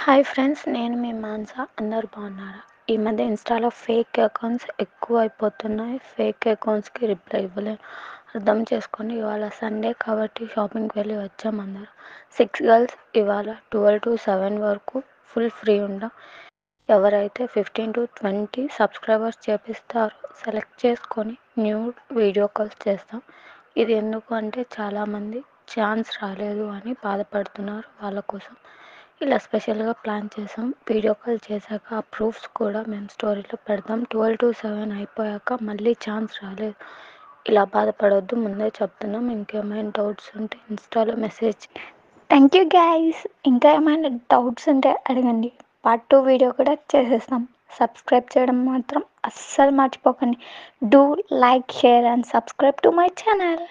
Hi friends, నేను మీ మాన్సా. అందరు బాగున్నారా? ఈ మధ్య ఇన్స్టాలో ఫేక్ అకౌంట్స్ ఎక్కువ అయిపోతున్నాయి. ఫేక్ అకౌంట్స్కి రిప్లై ఇవ్వలేను. అర్థం చేసుకోండి. ఇవాళ సండే కాబట్టి షాపింగ్కి వెళ్ళి వచ్చాం అందరు. 6 గర్ల్స్ ఇవాళ 12 to 7 వరకు ఫుల్ ఫ్రీ ఉంటాం. ఎవరైతే 15 to 20 సబ్స్క్రైబర్స్ చేపిస్తారో సెలెక్ట్ చేసుకొని న్యూ వీడియో కాల్స్ చేస్తాం. ఇది ఎందుకు అంటే చాలామంది ఛాన్స్ రాలేదు అని బాధపడుతున్నారు. వాళ్ళ కోసం ఇలా స్పెషల్గా ప్లాన్ చేసాం. వీడియో కాల్ చేశాక ఆ ప్రూఫ్స్ కూడా మేము స్టోరీలో పెడతాం. 12 to 7 అయిపోయాక మళ్ళీ ఛాన్స్ రాలేదు, ఇలా బాధపడొద్దు, ముందే చెప్తున్నాం. ఇంకేమైనా డౌట్స్ ఉంటే ఇన్స్టాలో మెసేజ్. Thank you guys. ఇంకా ఏమైనా డౌట్స్ ఉంటే అడగండి. పార్ట్ 2 వీడియో కూడా చేసేస్తాం. సబ్స్క్రైబ్ చేయడం మాత్రం అస్సలు మర్చిపోకండి. Do like, share and subscribe to my channel.